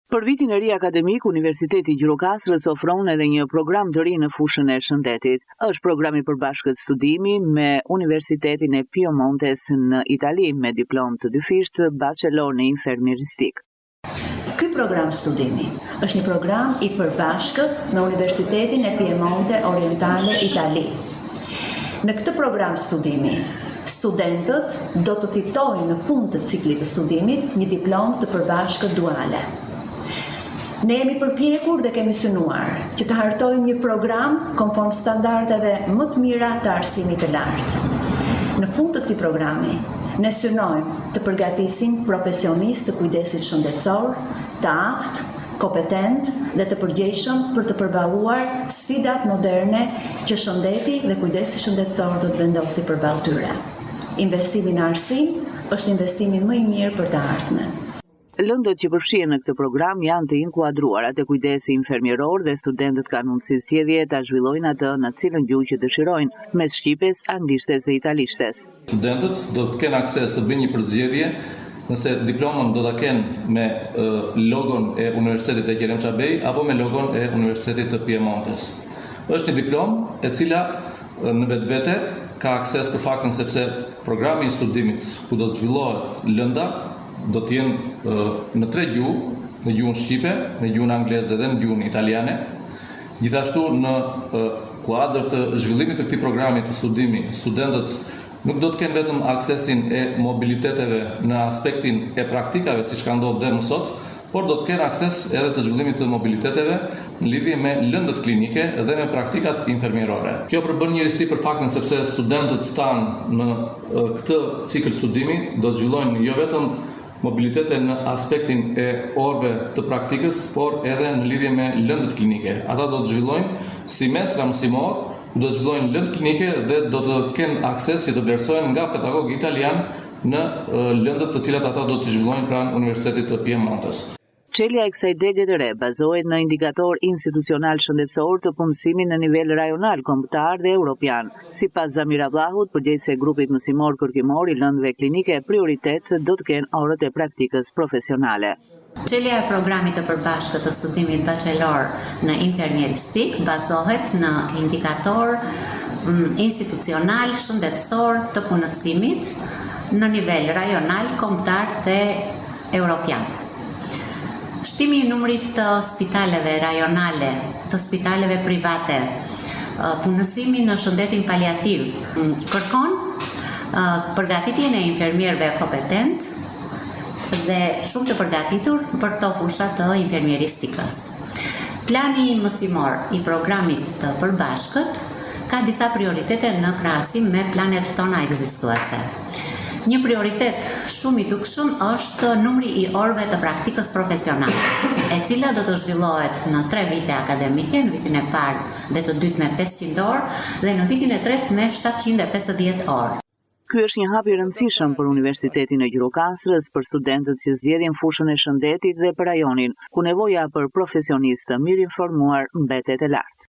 Për vitin e ri akademik, Universiteti i Gjirokastrës ofron edhe një program të ri në fushën e shëndetit. Është programi i përbashkët studimi me Universitetin e Piemontes në Itali me diplomë të dyfisht bachelor në infermieristik. Ky program studimi është një program i përbashkët me Universitetin e Piemonte Orientale Itali. Në këtë program studimi, studentët do të fitojnë në fund të ciklit të studimit një diplomë të përbashkët duale. Ne jemi përpjekur dhe kemi synuar që të hartojmë një program konform standardeve më të mira të arsimit të lartë. Në fund të këtij programi, ne synojmë të përgatisim profesionistë të kujdesit shëndetësor, të aftë, kompetent dhe të përgjegjshëm për të përballuar sfidat moderne që shëndeti dhe kujdesi shëndetësor do të vendosi përballë tyre. Investimi në arsim është investimi më i mirë për të ardhmen. Lëndët që përfshihen në këtë program janë të inkuadruara te kujdesi infermieror dhe studentët kanë mundësi zgjedhje ta zhvillojnë atë në cilën gjuhë që dëshirojnë, mes shqipes, anglishtes dhe italishtes. Studentët do të kenë akses të bëjnë një përzgjedhje nëse diplomën do ta kenë me logon e Universitetit e Kerem Çabej apo me logon e Universitetit të Piemontes. Është një diplomë e cila në vetvete ka akses për faktin sepse programi i studimit ku do të zhvillohet lënda do të jenë në 3 gjuhë, në gjuhën shqipe, në gjuhën angleze dhe në gjuhën italiane. Gjithashtu në kuadër të zhvillimit të këtij programi të studimi, studentët nuk do të kenë vetëm aksesin e mobiliteteve në aspektin e praktikave siç ka ndodhur deri më sot, por do të kenë akses edhe të zhvillimit të mobiliteteve në lidhje me lëndët klinike dhe me praktikat infermierore. Kjo përbën një risi për faktin sepse studentët tanë në këtë cikël studimi do të zhvillojnë jo vetëm mobilitete në aspektin e orëve të praktikës, por edhe në lidhje me lëndët klinike. Ata do të zhvillojnë simestra mësimor, do të zhvillojnë lëndë klinike dhe do të kenë akses që të vlerësohen nga pedagog italian në lëndët të cilat ata do të zhvillojnë pranë Universitetit të Piemontes. Çelja e kësaj degë të re bazohet në indikator institucional shëndetësor të punësimit në nivel rajonal, kombëtar dhe europian. Sipas Zamira Vllahut, përgjegjëse e grupit mësimor kërkimor i lëndëve klinike, prioritet do të kenë orët e praktikës profesionale. Çelja e programit të përbashkët të studimit bachelor në infermieristik bazohet në indikator institucional shëndetësor të punësimit në nivel rajonal, kombëtar dhe europian. Shtimi i numrit të spitaleve rajonale, të spitaleve private, punësimi në shëndetin paliativ, kërkon përgatitjen e infermierëve kompetent dhe shumë të përgatitur për këto fusha të infermieristikës. Plani mësimor i programit të përbashkët ka disa prioritete në krahasim me planet tona ekzistuese. Një prioritet shumë i dukshëm është numri i orëve të praktikës profesionale, e cila do të zhvillohet në 3 vite akademike, në vitin e parë dhe të dytë me 500 orë dhe në vitin e tretë me 750 orë. Ky është një hap i rëndësishëm për Universitetin e Gjirokastrës, për studentët që zgjedhin fushën e shëndetit dhe për rajonin, ku nevoja për profesionistë mirë informuar mbetet e lartë.